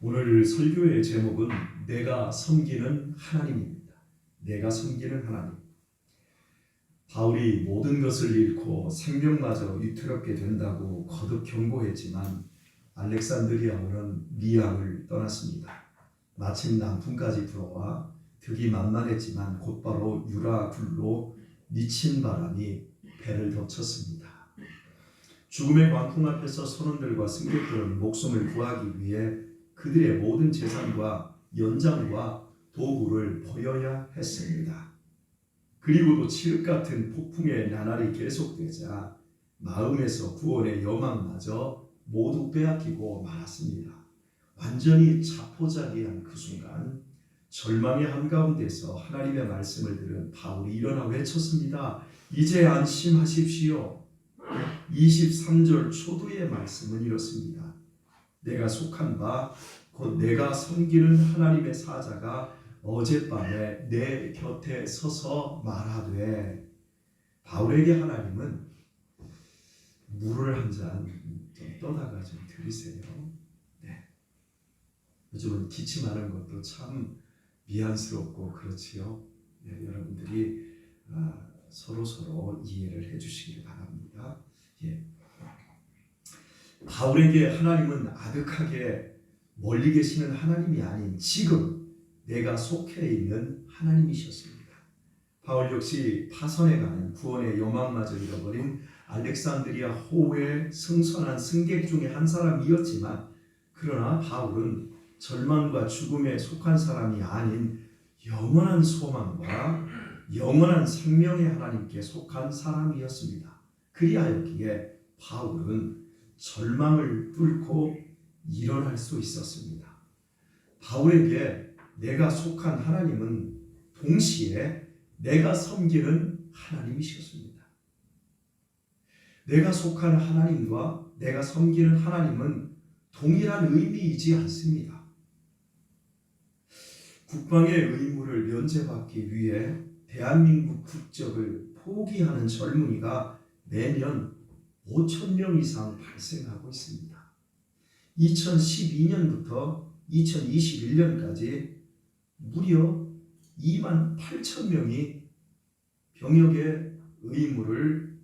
오늘 설교의 제목은 내가 섬기는 하나님입니다. 내가 섬기는 하나님. 바울이 모든 것을 잃고 생명마저 위태롭게 된다고 거듭 경고했지만 알렉산드리아어는 미항을 떠났습니다. 마침 남풍까지 불어와 득이 만만했지만 곧바로 유라굴로 미친 바람이 배를 덮쳤습니다. 죽음의 광풍 앞에서 선원들과 승객들은 목숨을 구하기 위해 그들의 모든 재산과 연장과 도구를 버려야 했습니다. 그리고도 칠흑 같은 폭풍의 나날이 계속되자 마음에서 구원의 여망마저 모두 빼앗기고 말았습니다. 완전히 자포자기한 그 순간 절망의 한가운데서 하나님의 말씀을 들은 바울이 일어나 외쳤습니다. 이제 안심하십시오. 23절 초두의 말씀은 이렇습니다. 내가 속한 바 곧 내가 섬기는 하나님의 사자가 어젯밤에 내 곁에 서서 말하되. 바울에게 하나님은 물을 한 잔 떠다가 좀 드리세요. 네. 요즘은 기침하는 것도 참 미안스럽고 그렇지요. 네, 여러분들이 서로 이해를 해주시길 바랍니다. 예. 바울에게 하나님은 아득하게 멀리 계시는 하나님이 아닌 지금 내가 속해 있는 하나님이셨습니다. 바울 역시 파선에 가는 구원의 여망마저 잃어버린 알렉산드리아 호의 승선한 승객 중에 한 사람이었지만, 그러나 바울은 절망과 죽음에 속한 사람이 아닌 영원한 소망과 영원한 생명의 하나님께 속한 사람이었습니다. 그리하였기에 바울은 절망을 뚫고 일어날 수 있었습니다. 바울에게 내가 속한 하나님은 동시에 내가 섬기는 하나님이셨습니다. 내가 속한 하나님과 내가 섬기는 하나님은 동일한 의미이지 않습니다. 국방의 의무를 면제받기 위해 대한민국 국적을 포기하는 젊은이가 매년 5,000명 이상 발생하고 있습니다. 2012년부터 2021년까지 무려 28,000명이 병역의 의무를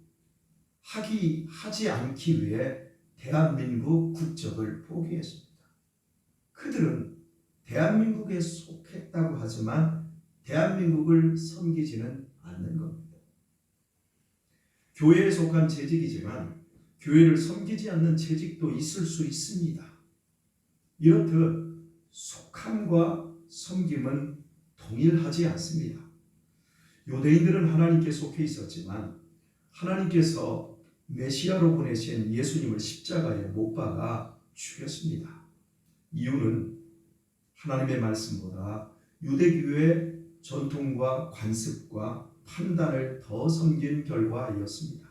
하지 않기 위해 대한민국 국적을 포기했습니다. 그들은 대한민국에 속했다고 하지만 대한민국을 섬기지는 않는 겁니다. 교회에 속한 재직이지만 교회를 섬기지 않는 재직도 있을 수 있습니다. 이렇듯 속함과 섬김은 동일하지 않습니다. 유대인들은 하나님께 속해 있었지만 하나님께서 메시아로 보내신 예수님을 십자가에 못 박아 죽였습니다. 이유는 하나님의 말씀보다 유대교의 전통과 관습과 판단을 더 섬긴 결과이었습니다.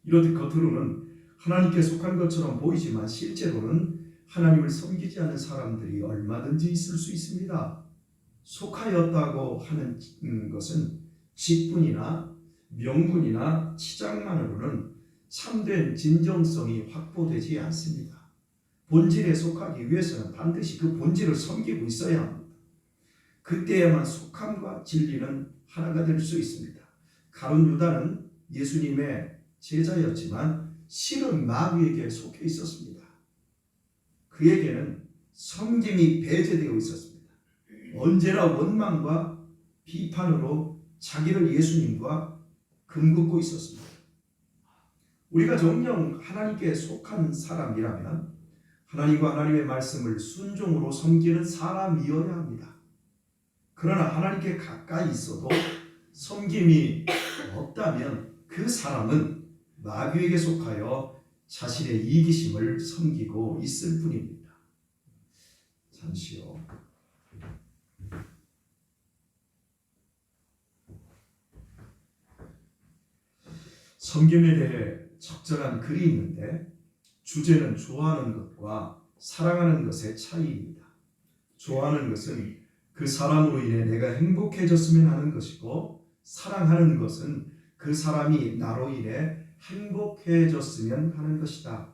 이렇듯 겉으로는 하나님께 속한 것처럼 보이지만 실제로는 하나님을 섬기지 않는 사람들이 얼마든지 있을 수 있습니다. 속하였다고 하는 것은 직분이나 명분이나 치장만으로는 참된 진정성이 확보되지 않습니다. 본질에 속하기 위해서는 반드시 그 본질을 섬기고 있어야 합니다. 그때야만 속함과 진리는 하나가 될 수 있습니다. 가룟 유다는 예수님의 제자였지만 실은 마귀에게 속해 있었습니다. 그에게는 섬김이 배제되어 있었습니다. 언제나 원망과 비판으로 자기를 예수님과 금긋고 있었습니다. 우리가 정녕 하나님께 속한 사람이라면 하나님과 하나님의 말씀을 순종으로 섬기는 사람이어야 합니다. 그러나 하나님께 가까이 있어도 섬김이 없다면 그 사람은 마귀에게 속하여 자신의 이기심을 섬기고 있을 뿐입니다. 잠시요. 섬김에 대해 적절한 글이 있는데 주제는 좋아하는 것과 사랑하는 것의 차이입니다. 좋아하는 것은 그 사람으로 인해 내가 행복해졌으면 하는 것이고, 사랑하는 것은 그 사람이 나로 인해 행복해졌으면 하는 것이다.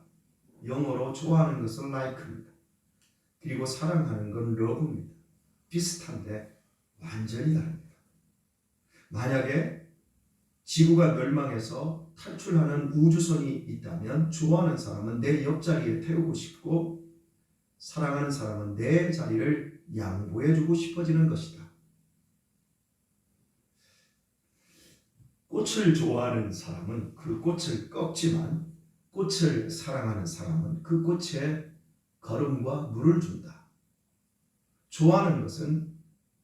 영어로 좋아하는 것은 like입니다. 그리고 사랑하는 건 러브입니다. 비슷한데 완전히 다릅니다. 만약에 지구가 멸망해서 탈출하는 우주선이 있다면 좋아하는 사람은 내 옆자리에 태우고 싶고 사랑하는 사람은 내 자리를 양보해주고 싶어지는 것이다. 꽃을 좋아하는 사람은 그 꽃을 꺾지만 꽃을 사랑하는 사람은 그 꽃에 거름과 물을 준다. 좋아하는 것은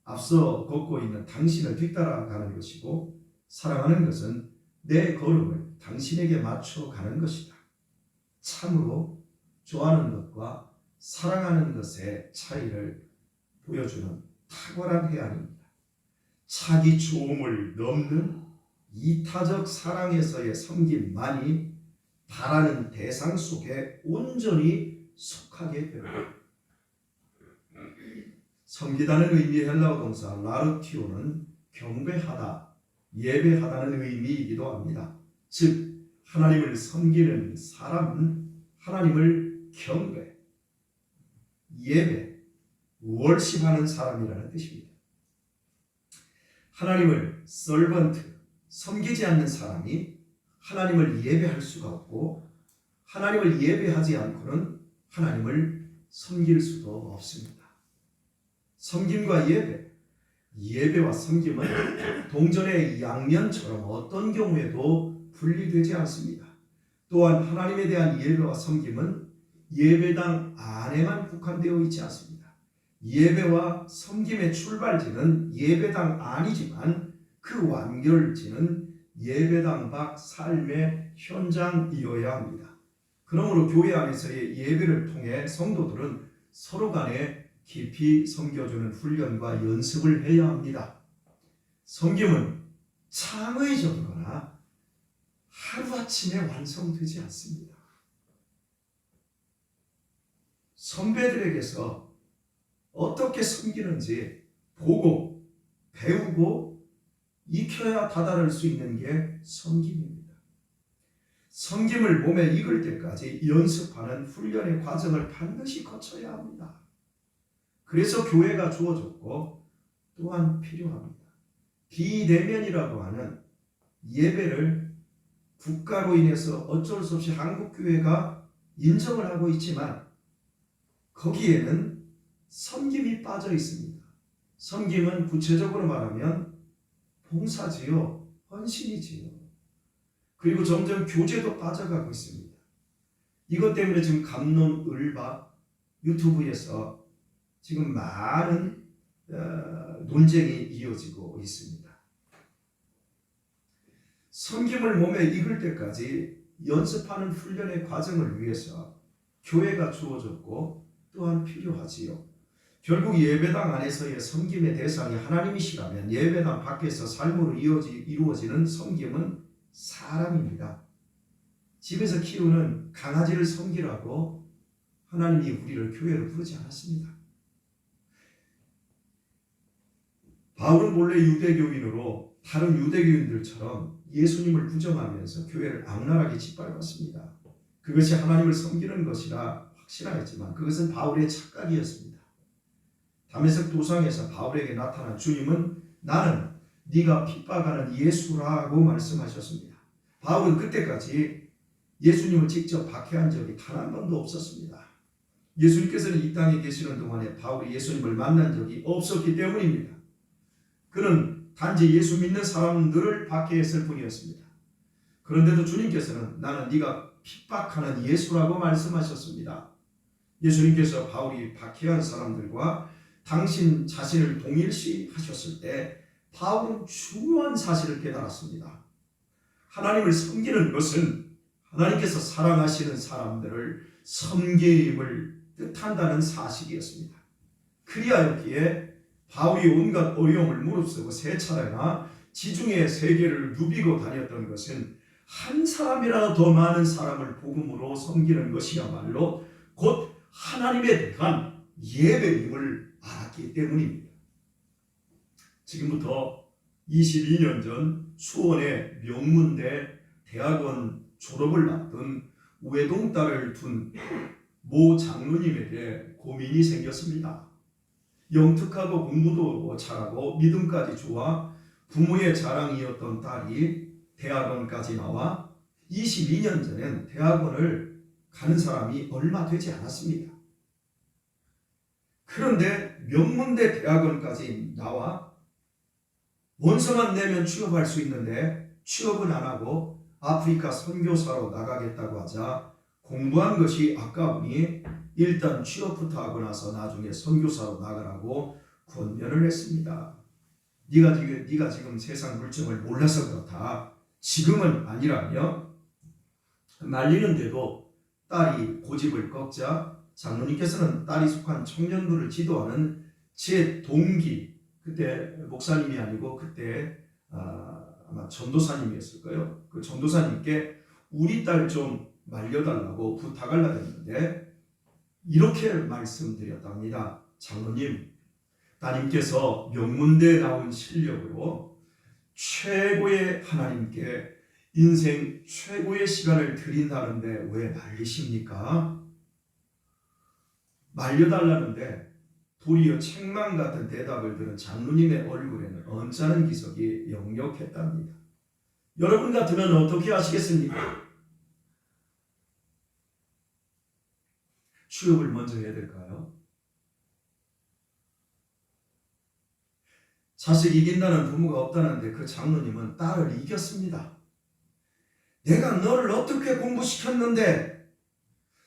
앞서 걷고 있는 당신을 뒤따라가는 것이고 사랑하는 것은 내 걸음을 당신에게 맞춰가는 것이다. 참으로 좋아하는 것과 사랑하는 것의 차이를 보여주는 탁월한 해안입니다. 자기 좋음을 넘는 이타적 사랑에서의 섬김만이 바라는 대상 속에 온전히 속하게 됩니다. 섬기다는 의미의 헬라어 동사 라르티오는 경배하다, 예배하다는 의미이기도 합니다. 즉 하나님을 섬기는 사람은 하나님을 경배, 예배, 월십하는 사람이라는 뜻입니다. 하나님을 서번트, 섬기지 않는 사람이 하나님을 예배할 수가 없고 하나님을 예배하지 않고는 하나님을 섬길 수도 없습니다. 섬김과 예배, 예배와 섬김은 동전의 양면처럼 어떤 경우에도 분리되지 않습니다. 또한 하나님에 대한 예배와 섬김은 예배당 안에만 국한되어 있지 않습니다. 예배와 섬김의 출발지는 예배당 안이지만 그 완결지는 예배당 밖 삶의 현장이어야 합니다. 그러므로 교회 안에서의 예배를 통해 성도들은 서로 간에 깊이 섬겨주는 훈련과 연습을 해야 합니다. 섬김은 창의적이거나 하루아침에 완성되지 않습니다. 선배들에게서 어떻게 섬기는지 보고 배우고 익혀야 다다를 수 있는 게 섬김입니다. 섬김을 몸에 익을 때까지 연습하는 훈련의 과정을 반드시 거쳐야 합니다. 그래서 교회가 주어졌고 또한 필요합니다. 비대면이라고 하는 예배를 국가로 인해서 어쩔 수 없이 한국교회가 인정을 하고 있지만 거기에는 섬김이 빠져 있습니다. 섬김은 구체적으로 말하면 봉사지요, 헌신이지요. 그리고 점점 교제도 빠져가고 있습니다. 이것 때문에 지금 갑론을박 유튜브에서 지금 많은 논쟁이 이어지고 있습니다. 섬김을 몸에 익을 때까지 연습하는 훈련의 과정을 위해서 교회가 주어졌고 또한 필요하지요. 결국 예배당 안에서의 섬김의 대상이 하나님이시라면 예배당 밖에서 삶으로 이루어지는 섬김은 사람입니다. 집에서 키우는 강아지를 섬기라고 하나님이 우리를 교회로 부르지 않았습니다. 바울은 본래 유대교인으로 다른 유대교인들처럼 예수님을 부정하면서 교회를 악랄하게 짓밟았습니다. 그것이 하나님을 섬기는 것이라 확신하였지만 그것은 바울의 착각이었습니다. 다메섹 도상에서 바울에게 나타난 주님은 나는 네가 핍박하는 예수라고 말씀하셨습니다. 바울은 그때까지 예수님을 직접 박해한 적이 단 한 번도 없었습니다. 예수님께서는 이 땅에 계시는 동안에 바울이 예수님을 만난 적이 없었기 때문입니다. 그는 단지 예수 믿는 사람들을 박해했을 뿐이었습니다. 그런데도 주님께서는 나는 네가 핍박하는 예수라고 말씀하셨습니다. 예수님께서 바울이 박해한 사람들과 당신 자신을 동일시하셨을 때 바울은 중요한 사실을 깨달았습니다. 하나님을 섬기는 것은 하나님께서 사랑하시는 사람들을 섬김을 뜻한다는 사실이었습니다. 그리하였기에 바울이 온갖 어려움을 무릅쓰고 세 차례나 지중해 세계를 누비고 다녔던 것은 한 사람이라도 더 많은 사람을 복음으로 섬기는 것이야말로 곧 하나님에 대한 예배임을 알았기 때문입니다. 지금부터 22년 전 수원의 명문대 대학원 졸업을 앞둔 외동딸을 둔 모 장로님에게 고민이 생겼습니다. 영특하고 공부도 잘하고 믿음까지 좋아 부모의 자랑이었던 딸이 대학원까지 나와 22년 전엔 대학원을 가는 사람이 얼마 되지 않았습니다. 그런데 명문대 대학원까지 나와 원서만 내면 취업할 수 있는데 취업은 안 하고 아프리카 선교사로 나가겠다고 하자 공부한 것이 아까우니 일단 취업부터 하고 나서 나중에 선교사로 나가라고 권면을 했습니다. 네가 지금 세상 물정을 몰라서 그렇다. 지금은 아니라며 말리는데도 딸이 고집을 꺾자 장로님께서는 딸이 속한 청년부를 지도하는 제 동기, 그때 목사님이 아니고 그때 아마 전도사님이었을 거예요. 그 전도사님께 우리 딸 좀 말려달라고 부탁을 하였는데 이렇게 말씀드렸답니다. 장로님, 따님께서 명문대 나온 실력으로 최고의 하나님께 인생 최고의 시간을 드린다는데 왜 말리십니까? 말려달라는데 도리어 책망 같은 대답을 들은 장로님의 얼굴에는 언짢은 기색이 역력했답니다. 여러분 같으면 어떻게 하시겠습니까? 취업을 먼저 해야 될까요? 자식 이긴다는 부모가 없다는데 그 장로님은 딸을 이겼습니다. 내가 너를 어떻게 공부시켰는데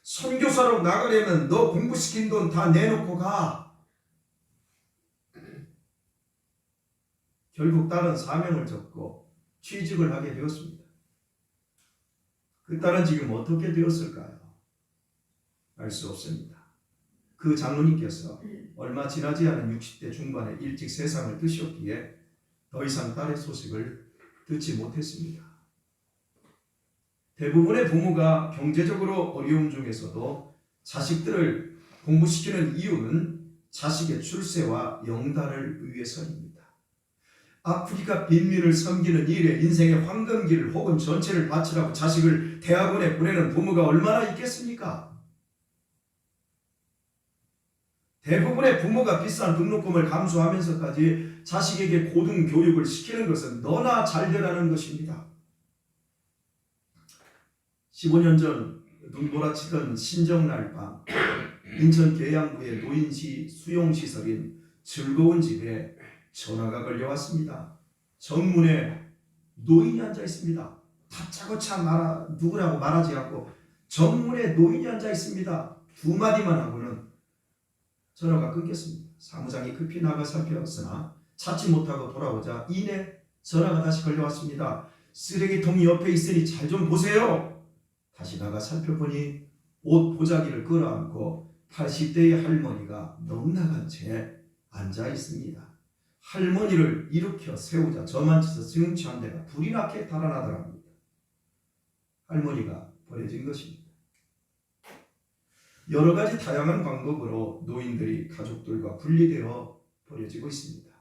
선교사로 나가려면 너 공부시킨 돈 다 내놓고 가. 결국 딸은 사명을 접고 취직을 하게 되었습니다. 그 딸은 지금 어떻게 되었을까요? 알 수 없습니다. 그 장로님께서 얼마 지나지 않은 60대 중반에 일찍 세상을 뜨셨기에 더 이상 딸의 소식을 듣지 못했습니다. 대부분의 부모가 경제적으로 어려움 중에서도 자식들을 공부시키는 이유는 자식의 출세와 영달을 위해서입니다. 아프리카 빈민을 섬기는 일에 인생의 황금기를 혹은 전체를 바치라고 자식을 대학원에 보내는 부모가 얼마나 있겠습니까? 대부분의 부모가 비싼 등록금을 감수하면서까지 자식에게 고등교육을 시키는 것은 너나 잘 되라는 것입니다. 15년 전 눈보라치던 신정날 밤 인천 계양구의 노인시 수용시설인 즐거운 집에 전화가 걸려왔습니다. 정문에 노인이 앉아 있습니다. 다짜고짜 누구라고 말하지 않고 정문에 노인이 앉아 있습니다. 두 마디만 하고는 전화가 끊겼습니다. 사무장이 급히 나가 살펴봤으나 찾지 못하고 돌아오자 이내 전화가 다시 걸려왔습니다. 쓰레기통이 옆에 있으니 잘 좀 보세요. 다시 나가 살펴보니 옷 보자기를 끌어안고 80대의 할머니가 넉나간 채 앉아 있습니다. 할머니를 일으켜 세우자 저만치서 승용차 한 대가 불이 나게 달아나더랍니다. 할머니가 버려진 것입니다. 여러 가지 다양한 방법으로 노인들이 가족들과 분리되어 버려지고 있습니다.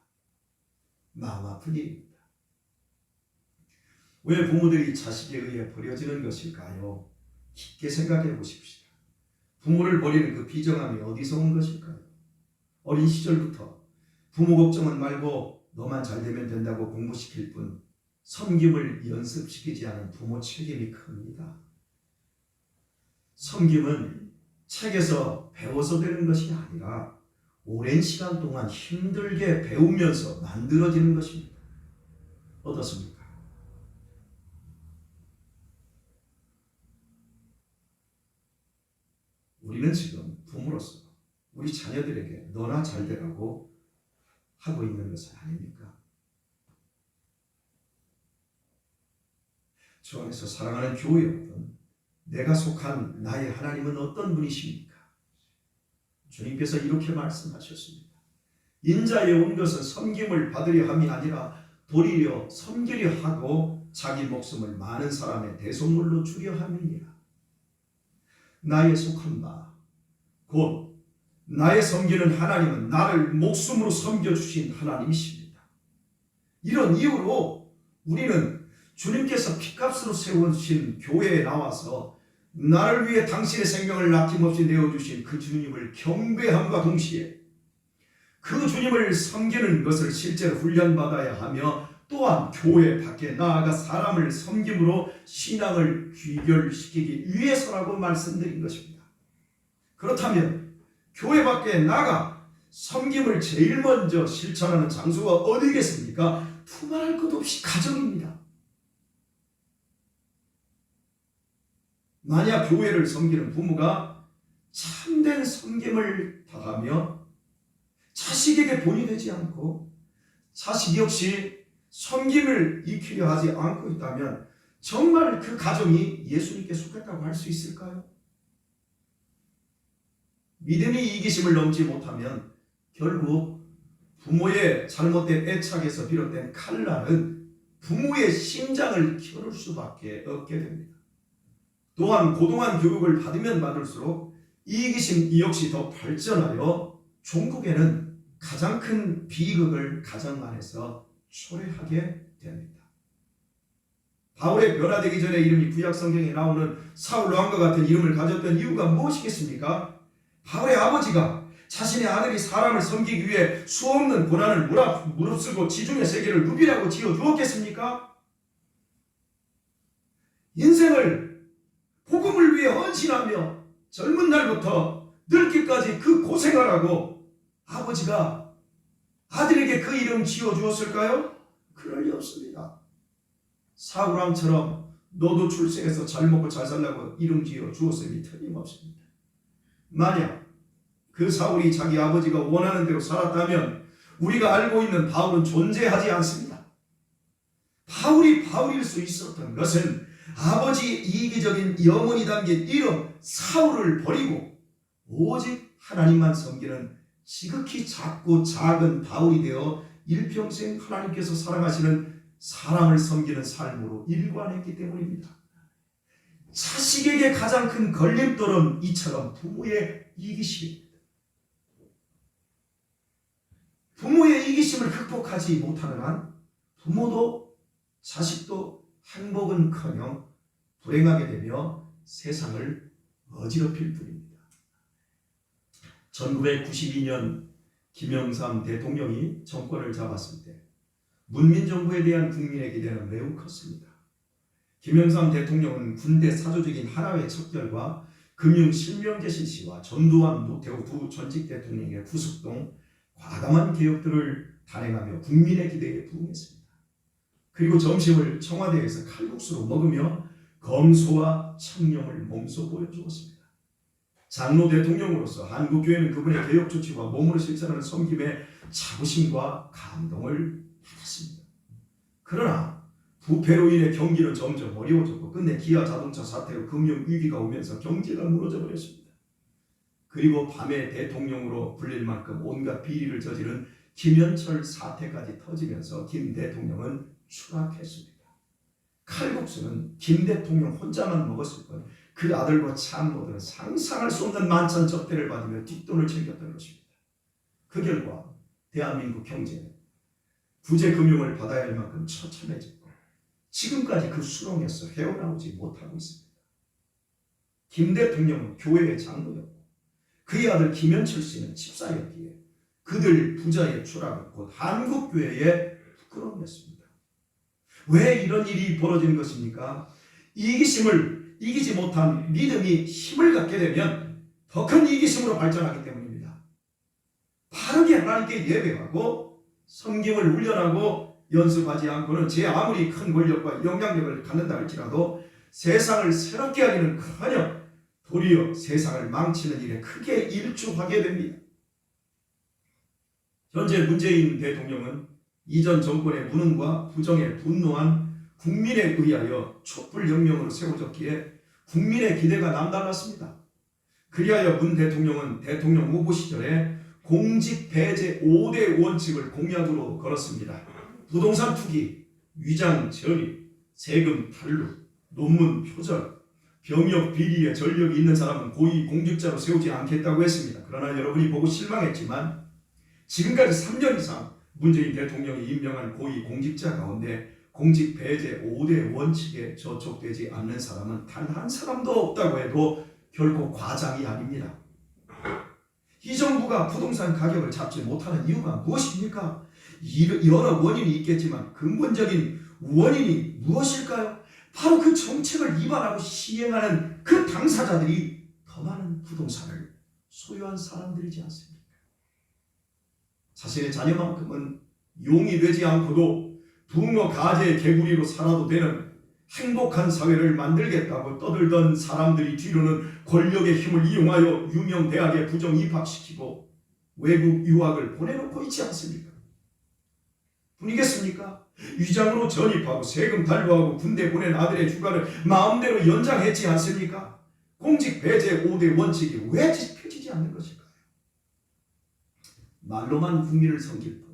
마음 아픈 일입니다. 왜 부모들이 자식에 의해 버려지는 것일까요? 깊게 생각해 보십시오. 부모를 버리는 그 비정함이 어디서 온 것일까요? 어린 시절부터 부모 걱정은 말고 너만 잘 되면 된다고 공부시킬 뿐 섬김을 연습시키지 않은 부모 책임이 큽니다. 섬김은 책에서 배워서 되는 것이 아니라 오랜 시간 동안 힘들게 배우면서 만들어지는 것입니다. 어떻습니까? 우리는 지금 부모로서 우리 자녀들에게 너나 잘 되라고 하고 있는 것은 아닙니까? 주 안에서 사랑하는 교회 여러분, 내가 속한 나의 하나님은 어떤 분이십니까? 주님께서 이렇게 말씀하셨습니다. 인자에 온 것은 섬김을 받으려 함이 아니라 도리어 섬기려 하고 자기 목숨을 많은 사람의 대속물로 주려 함이니라. 나의 속한 바, 곧 나의 섬기는 하나님은 나를 목숨으로 섬겨주신 하나님이십니다. 이런 이유로 우리는 주님께서 피값으로 세우신 교회에 나와서 나를 위해 당신의 생명을 아낌없이 내어주신 그 주님을 경배함과 동시에 그 주님을 섬기는 것을 실제로 훈련받아야 하며, 또한 교회 밖에 나아가 사람을 섬김으로 신앙을 귀결시키기 위해서라고 말씀드린 것입니다. 그렇다면 교회 밖에 나가 섬김을 제일 먼저 실천하는 장소가 어디겠습니까? 두말할 것 없이 가정입니다. 만약 교회를 섬기는 부모가 참된 섬김을 다하며 자식에게 본이 되지 않고 자식 역시 섬김을 익히려 하지 않고 있다면 정말 그 가정이 예수님께 속했다고 할 수 있을까요? 믿음이 이기심을 넘지 못하면 결국 부모의 잘못된 애착에서 비롯된 칼날은 부모의 심장을 겨눌 수밖에 없게 됩니다. 또한 고등한 교육을 받으면 받을수록 이기심 역시 더 발전하여 종국에는 가장 큰 비극을 가정 안에서 초래하게 됩니다. 바울의 변화되기 전에 이름이 구약 성경에 나오는 사울 왕과 같은 이름을 가졌던 이유가 무엇이겠습니까? 바울의 아버지가 자신의 아들이 사람을 섬기기 위해 수없는 고난을 무릅쓰고 지중해 세계를 누비라고 지어주었겠습니까? 인생을 복음을 위해 헌신하며 젊은 날부터 늙기까지 그 고생하라고 아버지가 아들에게 그 이름 지어주었을까요? 그럴 리 없습니다. 사울왕처럼 너도 출세해서 잘 먹고 잘 살라고 이름 지어주었음이 틀림없습니다. 만약 그 사울이 자기 아버지가 원하는 대로 살았다면 우리가 알고 있는 바울은 존재하지 않습니다. 바울이 바울일 수 있었던 것은 아버지의 이기적인 영혼이 담긴 이름 사울을 버리고 오직 하나님만 섬기는 지극히 작고 작은 바울이 되어 일평생 하나님께서 사랑하시는 사람을 섬기는 삶으로 일관했기 때문입니다. 자식에게 가장 큰 걸림돌은 이처럼 부모의 이기심입니다. 부모의 이기심을 극복하지 못하는 한 부모도 자식도 행복은커녕 불행하게 되며 세상을 어지럽힐 뿐입니다. 1992년 김영삼 대통령이 정권을 잡았을 때 문민정부에 대한 국민의 기대는 매우 컸습니다. 김영삼 대통령은 군대 사조직인 하나회 척결과 금융실명제 실시와 전두환, 노태우 두 전직 대통령의 구속 등 과감한 개혁들을 단행하며 국민의 기대에 부응했습니다. 그리고 점심을 청와대에서 칼국수로 먹으며 검소와 청렴을 몸소 보여주었습니다. 장로 대통령으로서 한국교회는 그분의 개혁 조치와 몸으로 실천하는 섬김에 자부심과 감동을 받았습니다. 그러나 부패로 인해 경기는 점점 어려워졌고 끝내 기아 자동차 사태로 금융 위기가 오면서 경제가 무너져 버렸습니다. 그리고 밤에 대통령으로 불릴 만큼 온갖 비리를 저지른 김현철 사태까지 터지면서 김 대통령은 추락했습니다. 칼국수는 김 대통령 혼자만 먹었을 뿐 그 아들과 참모들은 상상할 수 없는 만찬 접대를 받으며 뒷돈을 챙겼던 것입니다. 그 결과 대한민국 경제는 구제금융을 받아야 할 만큼 처참해졌고 지금까지 그 수렁에서 헤어나오지 못하고 있습니다. 김 대통령은 교회의 장로였고 그의 아들 김현철 씨는 집사였기에 그들 부자의 추락은 곧 한국교회의 부끄러움이었습니다. 왜 이런 일이 벌어지는 것입니까? 이기심을 이기지 못한 믿음이 힘을 갖게 되면 더 큰 이기심으로 발전하기 때문입니다. 바르게 하나님께 예배하고 섬김을 훈련하고 연습하지 않고는 제 아무리 큰 권력과 영향력을 갖는다 할지라도 세상을 새롭게 하기는커녕 도리어 세상을 망치는 일에 크게 일조하게 됩니다. 현재 문재인 대통령은 이전 정권의 무능과 부정에 분노한 국민에 의하여 촛불혁명으로 세워졌기에 국민의 기대가 남달랐습니다. 그리하여 문 대통령은 대통령 후보 시절에 공직 배제 5대 원칙을 공약으로 걸었습니다. 부동산 투기, 위장 전입, 세금 탈루, 논문 표절, 병역 비리에 전력이 있는 사람은 고위 공직자로 세우지 않겠다고 했습니다. 그러나 여러분이 보고 실망했지만 지금까지 3년 이상 문재인 대통령이 임명한 고위 공직자 가운데 공직 배제 5대 원칙에 저촉되지 않는 사람은 단 한 사람도 없다고 해도 결코 과장이 아닙니다. 이 정부가 부동산 가격을 잡지 못하는 이유가 무엇입니까? 여러 원인이 있겠지만 근본적인 원인이 무엇일까요? 바로 그 정책을 위반하고 시행하는 그 당사자들이 더 많은 부동산을 소유한 사람들이지 않습니까? 자신의 자녀만큼은 용이 되지 않고도 붕어 가재의 개구리로 살아도 되는 행복한 사회를 만들겠다고 떠들던 사람들이 뒤로는 권력의 힘을 이용하여 유명 대학에 부정 입학시키고 외국 유학을 보내놓고 있지 않습니까? 분이겠습니까? 위장으로 전입하고 세금 달부하고 군대 보낸 아들의 휴가를 마음대로 연장했지 않습니까? 공직 배제 5대 원칙이 왜 지켜지지 않는 것일까요? 말로만 국민을 섬길 뿐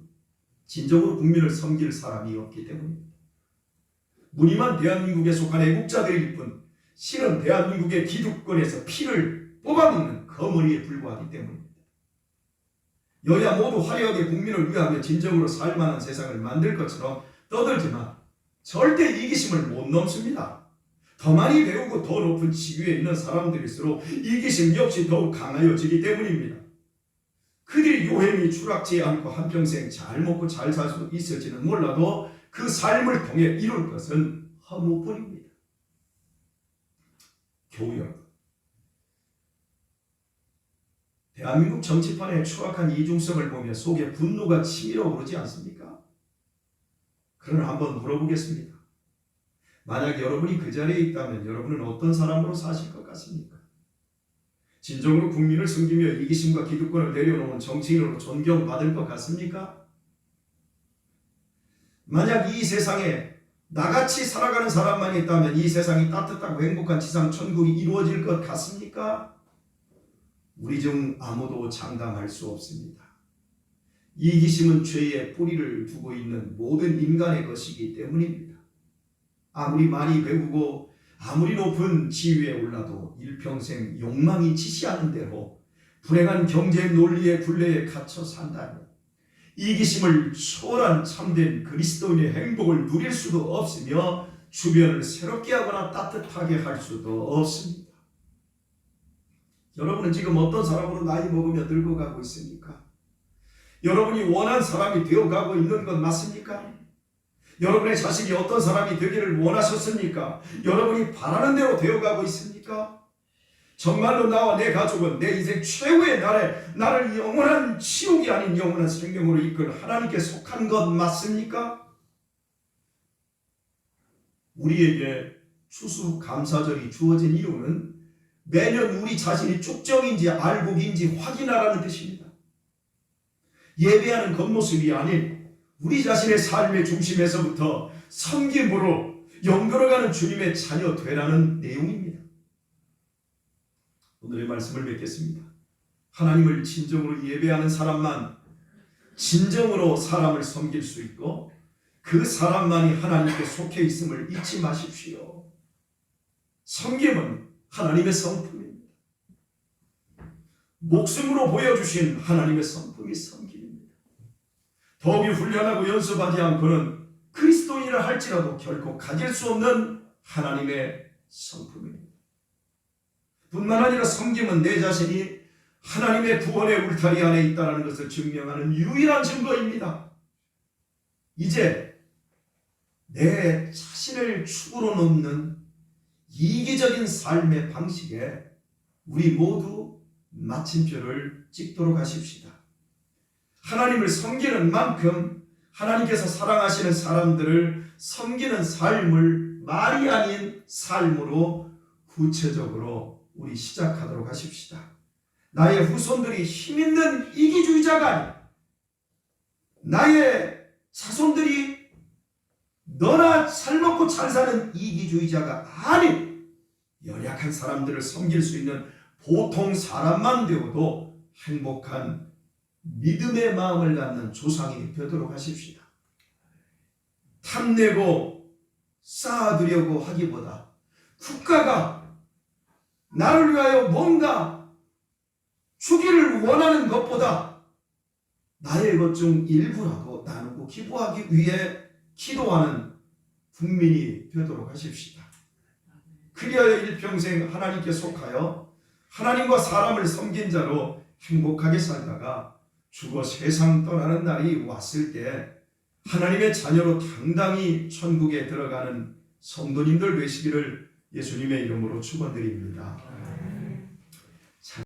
진정으로 국민을 섬길 사람이 없기 때문입니다. 무늬만 대한민국에 속한 애국자들일 뿐 실은 대한민국의 기득권에서 피를 뽑아먹는 거머리에 불과하기 때문입니다. 여야 모두 화려하게 국민을 위하며 진정으로 살만한 세상을 만들 것처럼 떠들지만 절대 이기심을 못 넘습니다. 더 많이 배우고 더 높은 지위에 있는 사람들일수록 이기심 역시 더욱 강하여지기 때문입니다. 그들이 요행이 추락지 않고 한평생 잘 먹고 잘 살 수 있을지는 몰라도 그 삶을 통해 이룰 것은 허무뿐입니다. 교우 여러분, 대한민국 정치판의 추악한 이중성을 보며 속에 분노가 치밀어 오르지 않습니까? 그러나 한번 물어보겠습니다. 만약 여러분이 그 자리에 있다면 여러분은 어떤 사람으로 사실 것 같습니까? 진정으로 국민을 섬기며 이기심과 기득권을 내려놓은 정치인으로 존경받을 것 같습니까? 만약 이 세상에 나같이 살아가는 사람만 있다면 이 세상이 따뜻하고 행복한 지상 천국이 이루어질 것 같습니까? 우리 중 아무도 장담할 수 없습니다. 이기심은 죄의 뿌리를 두고 있는 모든 인간의 것이기 때문입니다. 아무리 많이 배우고 아무리 높은 지위에 올라도 일평생 욕망이 지시하는 대로 불행한 경제 논리의 굴레에 갇혀 산다면 이기심을 초월한 참된 그리스도인의 행복을 누릴 수도 없으며 주변을 새롭게 하거나 따뜻하게 할 수도 없습니다. 여러분은 지금 어떤 사람으로 나이 먹으며 늙어가고 있습니까? 여러분이 원한 사람이 되어가고 있는 것 맞습니까? 여러분의 자식이 어떤 사람이 되기를 원하셨습니까? 여러분이 바라는 대로 되어가고 있습니까? 정말로 나와 내 가족은 내 인생 최후의 날에 나를 영원한 지옥이 아닌 영원한 생명으로 이끌 하나님께 속한 것 맞습니까? 우리에게 추수감사절이 주어진 이유는 매년 우리 자신이 쭉정인지 알곡인지 확인하라는 뜻입니다. 예배하는 겉모습이 아닌 우리 자신의 삶의 중심에서부터 섬김으로 연결어가는 주님의 자녀 되라는 내용입니다. 오늘의 말씀을 맺겠습니다. 하나님을 진정으로 예배하는 사람만 진정으로 사람을 섬길 수 있고 그 사람만이 하나님께 속해 있음을 잊지 마십시오. 섬김은 하나님의 성품입니다. 목숨으로 보여주신 하나님의 성품이 섬김입니다. 더욱이 훈련하고 연습하지 않고는 그리스도인이라 할지라도 결코 가질 수 없는 하나님의 성품입니다. 뿐만 아니라 섬김은 내 자신이 하나님의 구원의 울타리 안에 있다는 것을 증명하는 유일한 증거입니다. 이제 내 자신을 축으로 놓는 이기적인 삶의 방식에 우리 모두 마침표를 찍도록 하십시다. 하나님을 섬기는 만큼 하나님께서 사랑하시는 사람들을 섬기는 삶을 말이 아닌 삶으로 구체적으로 우리 시작하도록 하십시다. 나의 후손들이 힘있는 이기주의자가 아니라 나의 자손들이 너나 잘 먹고 잘 사는 이기주의자가 아닌 연약한 사람들을 섬길 수 있는 보통 사람만 되어도 행복한 믿음의 마음을 갖는 조상이 되도록 하십시다. 탐내고 쌓아두려고 하기보다 국가가 나를 위하여 뭔가 주기를 원하는 것보다 나의 것 중 일부라도 나누고 기부하기 위해 기도하는 국민이 되도록 하십시다. 그리하여 일평생 하나님께 속하여 하나님과 사람을 섬긴 자로 행복하게 살다가 죽어 세상 떠나는 날이 왔을 때 하나님의 자녀로 당당히 천국에 들어가는 성도님들 되시기를 예수님의 이름으로 축원드립니다.